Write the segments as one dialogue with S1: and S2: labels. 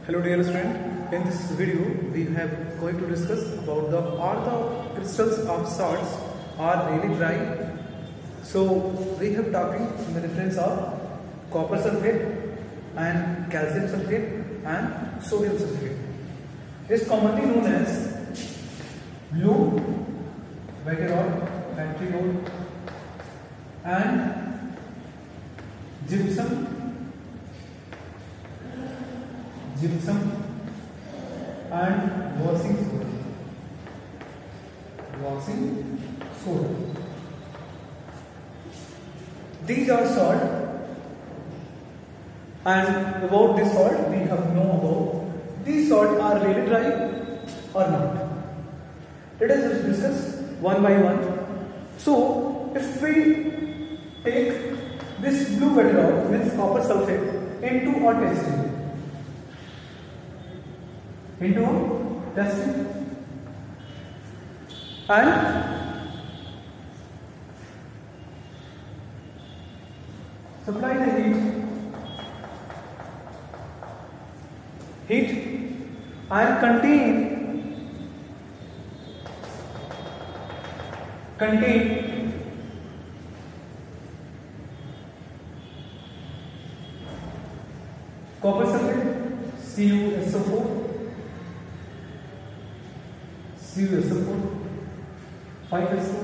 S1: Hello dear student, in this video we have going to discuss about the crystals of salts are really dry. So we have talking in the difference of copper sulfate and calcium sulfate and sodium sulfate. It is commonly known as blue bacteriol, bacteriol and gypsum and washing soda. These are salt, and about this salt we have know about these salt are really dry or not. Let us discuss one by one. So if we take this blue bacteriol means copper sulfate into a testing and supply the heat and contain copper sulfate CuSO4 5SO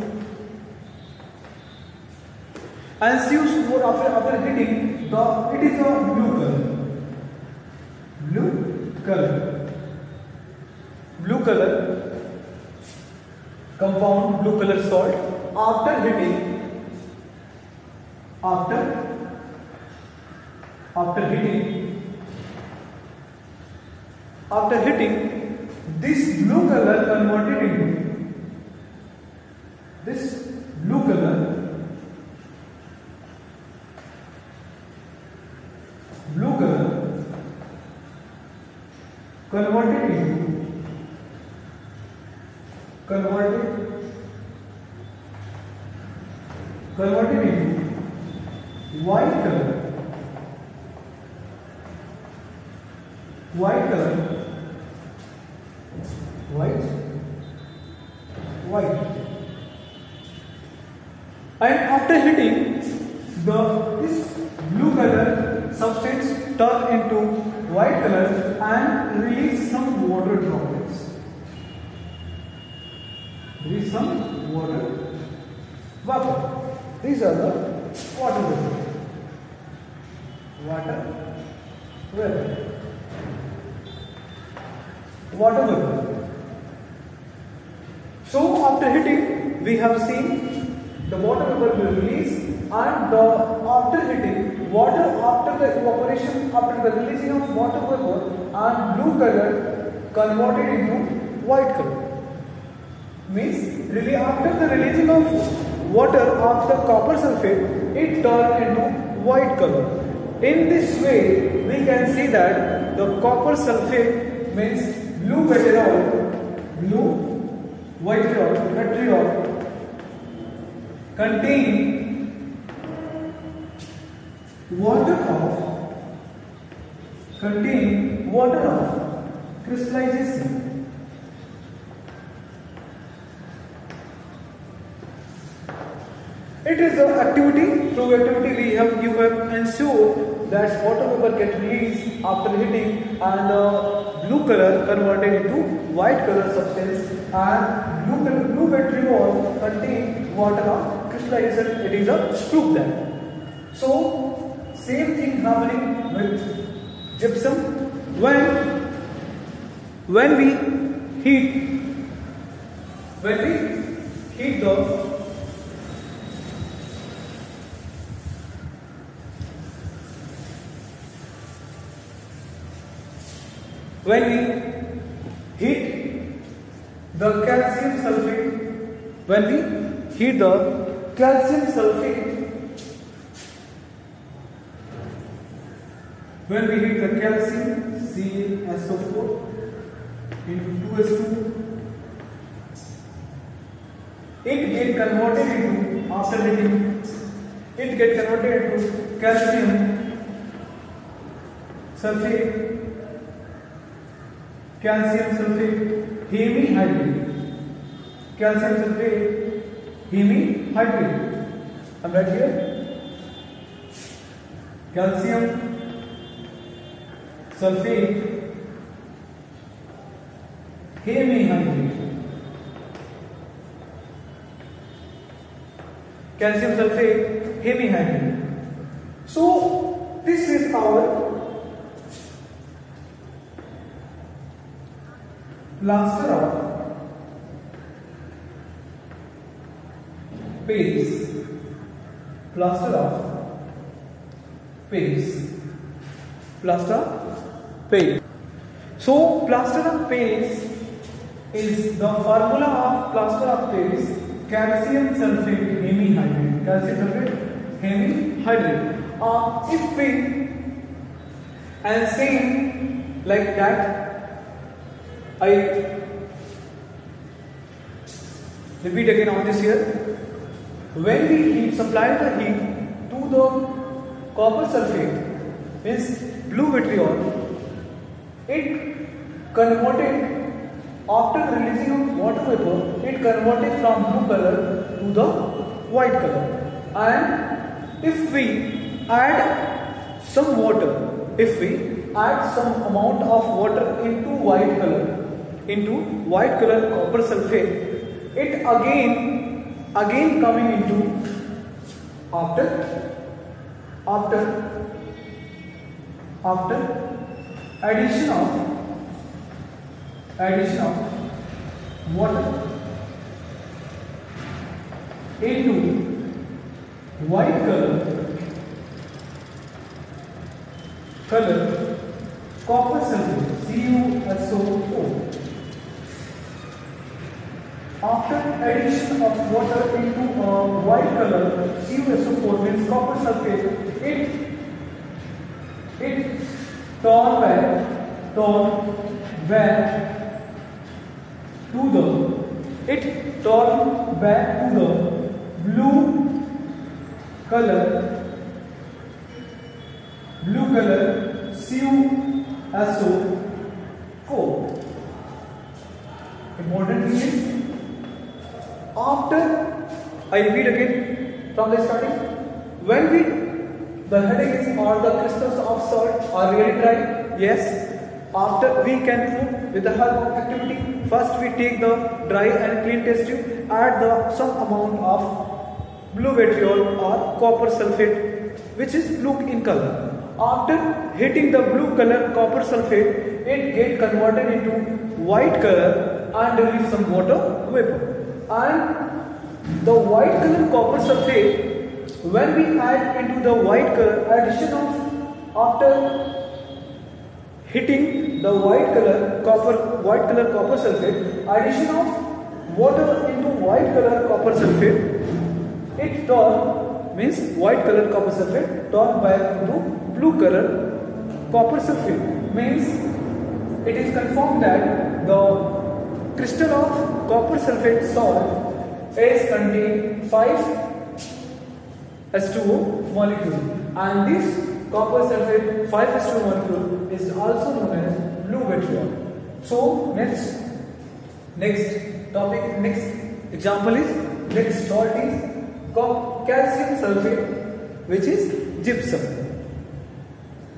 S1: and CuSO4 after heating it is a blue color compound, blue color salt after heating this blue color converted into white. And after heating, this blue color substance turn into white color and release some water droplets. Release some water vapor. These are the water vapor. Water vapor. So after heating, we have seen the water vapor will release, and after heating, water after the evaporation, after the releasing of water vapor, and blue color converted into white color. Means really after the releasing of water of the copper sulfate, it turned into white color. In this way, we can see that the copper sulfate means blue bacteriol contain water of crystallization. It is an activity. Through activity you have ensured that water vapor get released after heating, and blue color converted into white color substance, and blue bacteriol contain water of crystallization. It is a proof that. So same thing happening with gypsum. When we heat the calcium sulfate, CaSO4 into 2S2, it get converted into, after heating, it get converted into calcium sulfate calcium sulfate hemihydrate, calcium sulfate hemihydrate. I'm right here. Calcium sulfate hemihydrate, calcium sulfate hemihydrate. So this is our plaster of Paris, plaster of Paris, plaster Paris. So plaster of Paris is the formula of plaster of Paris, calcium sulfate hemihydrate, calcium sulfate hemihydrate. If we and same like that, I repeat again on this here. When we supply the heat to the copper sulfate, means blue vitriol, it converted after releasing of water vapor, it converted from blue color to the white color. And if we add some water, if we add some amount of water into white color copper sulfate, it again coming into after addition of water into white color copper sulfate CuSO4. After addition of water into white color CuSO4 means copper sulfate, it turn back to the blue color CuSO4. Important thing is, after, I repeat again from the starting, when the headaches or the crystals of salt are really dry, yes, after we can prove with the help of activity. First we take the dry and clean test tube, add some amount of blue vitriol or copper sulfate which is blue in color. After hitting the blue color copper sulfate, it get converted into white color and release some water vapor. And the white color copper sulfate, when we add into the white color, addition of after hitting the white color copper sulfate, addition of water into white color copper sulfate, it turn means white color copper sulfate turn back into blue color copper sulfate, means it is confirmed that the crystal of copper sulfate salt is contain 5 H2O molecule, and this copper sulfate 5 H2O molecule is also known as blue vitriol. So next topic, next example is, next salt is calcium sulfate, which is gypsum.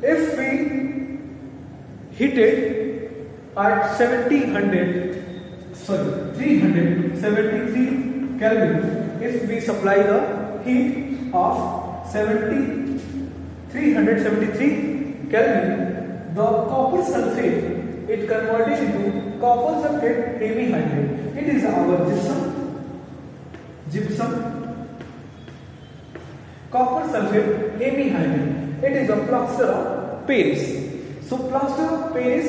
S1: If we heat it at 373 Kelvin, if we supply the heat of 373 Kelvin, the copper sulfate, it converted into copper sulfate hemihydrate. It is our gypsum copper sulfate hemihydrate. It is a plaster of Paris. So plaster of Paris,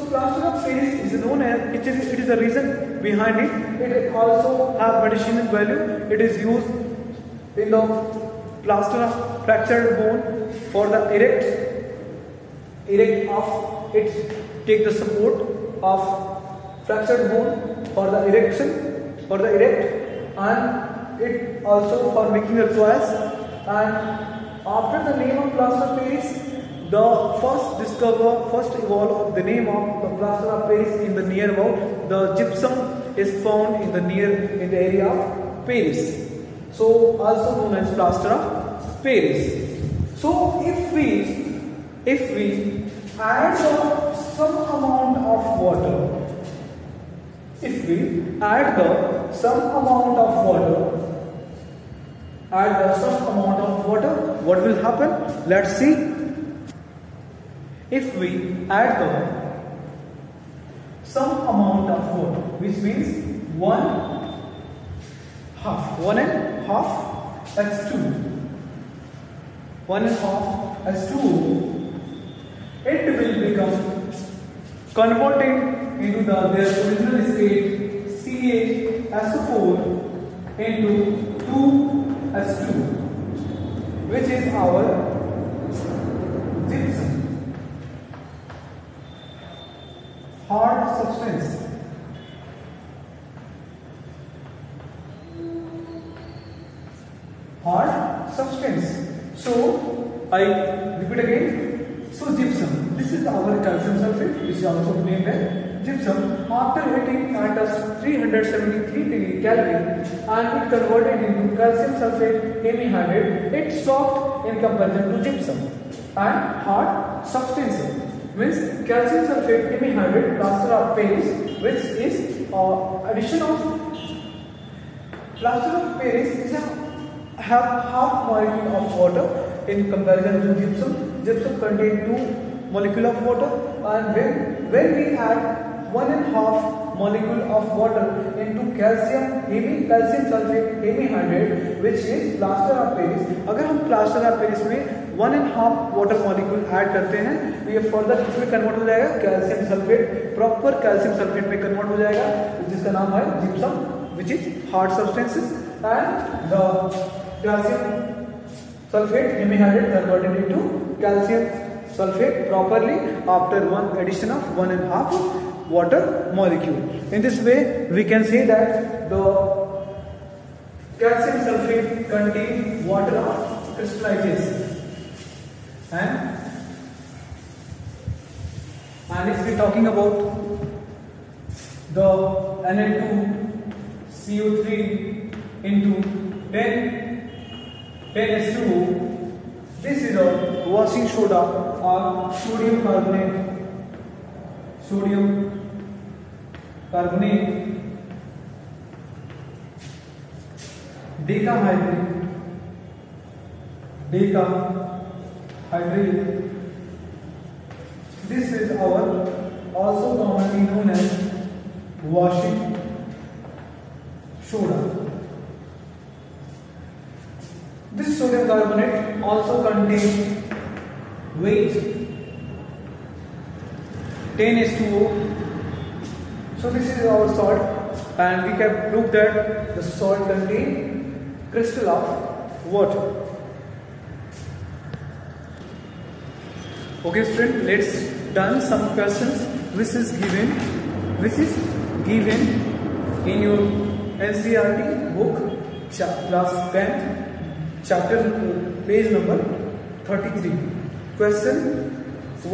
S1: plaster of Paris is known as, it is a reason behind it. It also have medicinal value. It is used in the plaster of fractured bone for the erect of it, take the support of fractured bone for the erection, for the erect, and it also for making the toys. And after the name of plaster of Paris, The first evolved the name of the plaster of Paris in the near about the gypsum is found in the area of Paris. So also known as plaster of Paris. So if we add some amount of water, what will happen? Let's see. If we add some amount of water, which means 1.5 H2, 1.5 H2, it will become converted into their original state CaSO4 into 2H2, which is our gypsum, hard substance. So I repeat again. So gypsum, this is our calcium sulfate, which is also named as gypsum. After heating at 373 degree Kelvin and it converted into calcium sulfate hemihydrate, it stopped in comparison to gypsum and hard substance. Means calcium sulfate hemihydrate plaster of Paris, which is addition of plaster of Paris is have half molecule of water in comparison to gypsum. Gypsum contains 2 molecule of water, and when we add 1.5 molecule of water into calcium sulfate hemihydrate, which is plaster of Paris. अगर हम plaster of Paris में 1.5 water molecule add करते हैं तो ये further इसमें convert हो जाएगा calcium sulphate, proper calcium sulphate में कन्वर्ट हो जाएगा, जिसका नाम है gypsum, which is hard substances. And the calcium sulfate hemihydrate converted into calcium sulfate properly after addition of 1.5 water molecule. In this way we can say that the calcium sulfate contains water of crystallization, and if we are talking about the Na2CO3 into 10H2O, this is a washing soda or sodium carbonate, decahydrate. This is our also commonly known as washing soda. This sodium carbonate also contains weight 10H2O. So this is our salt, and we can prove that the salt contains crystal of water. Okay student, let's done some questions which is given in your NCERT book class 10th chapter page number 33. Question: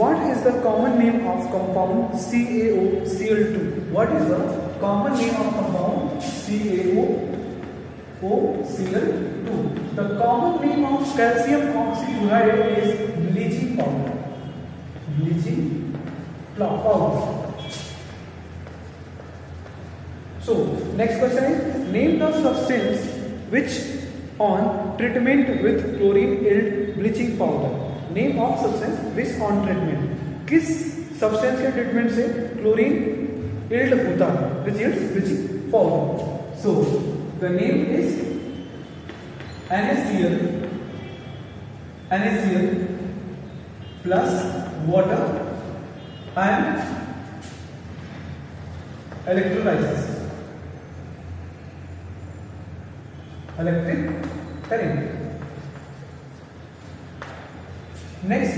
S1: what is the common name of compound CaOCl2? What is the common name of compound CaOCl2? The common name of calcium oxychloride is bleaching powder. So next question is, name the substance which on treatment with chlorine yield bleaching powder. Name of substance which on treatment, किस substance के treatment से chlorine yield होता है, which yields bleaching powder. So the name is NaCl plus water and electrolysis, electric current. Next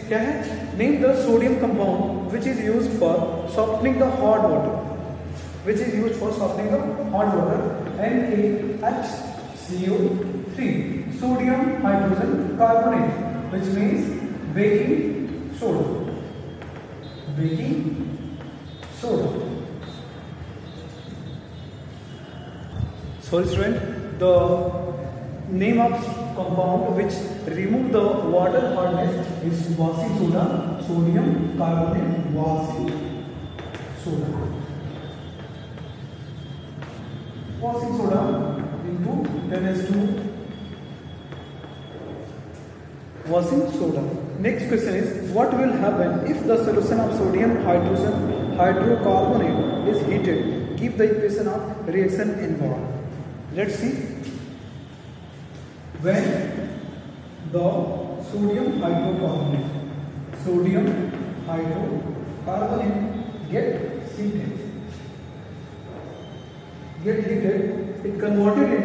S1: क्या है? Name the sodium compound which is used for softening the hot water. NaHCO3. sodium hydrogen carbonate, which means baking soda. Baking soda. Sorry student, the name of compound which remove the water hardness is washing soda, sodium carbonate washing soda. Washing soda into 10H2 washing soda. Next question is, what will happen if the solution of sodium hydrocarbonate is heated? Keep the equation of reaction in mind. Let's see. When the sodium hydrocarbonate get heated, it converted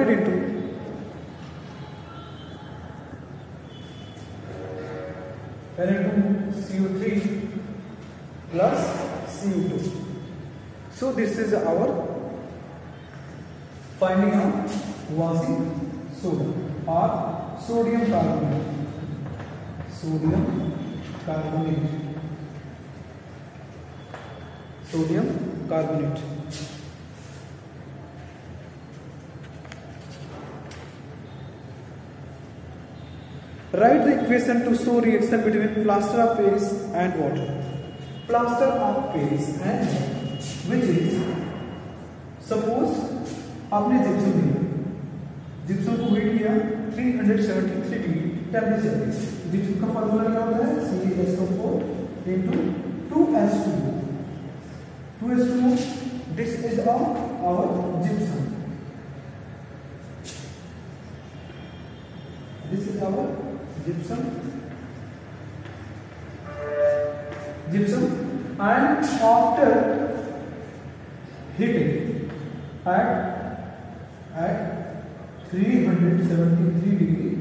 S1: into CO3 plus CO2. So this is our finding of washing soda or sodium carbonate. Sodium carbonate. Write the equation to show reaction between plaster of Paris and water. Plaster of Paris and water, which is, suppose आपने gypsum लिया, gypsum को heat किया 373 degree temperature पे. Gypsum का formula क्या होता है? CaSO4 into 2H2O. 2H2O. This is our gypsum. This is our gypsum. And after heating at 373 degree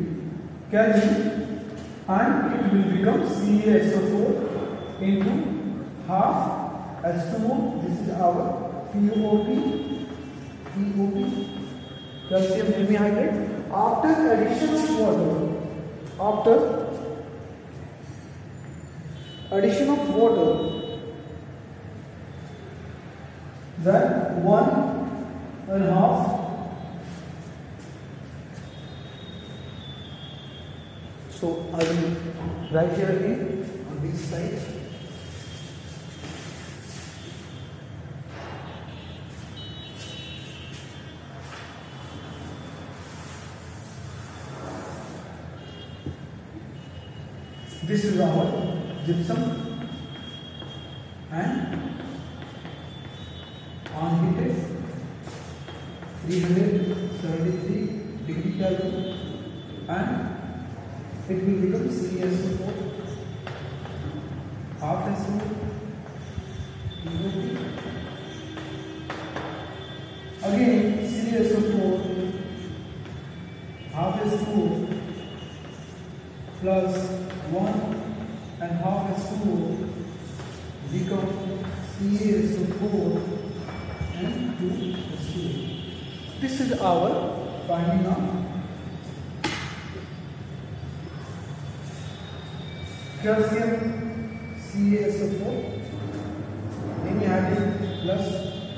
S1: Kelvin, and it will become CaSO4 into half H2O. This is our POP, calcium hemihydrate. After addition of water, then 1.5. So I will write here again on this side. This is our gypsum, and unheated 373 degree Kelvin, and it will become CaSO4 half H2O. Again CaSO4 half H2O plus 1.5 H2O become CaSO4 and 2 H2O. This is our finding of calcium CaSO4 hemihydrate plus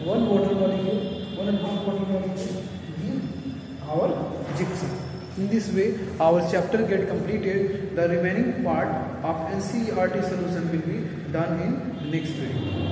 S1: 1 water molecule, 1.5 water molecule give our gypsum. In this way, our chapter get completed. The remaining part of NCERT solution will be done in next video.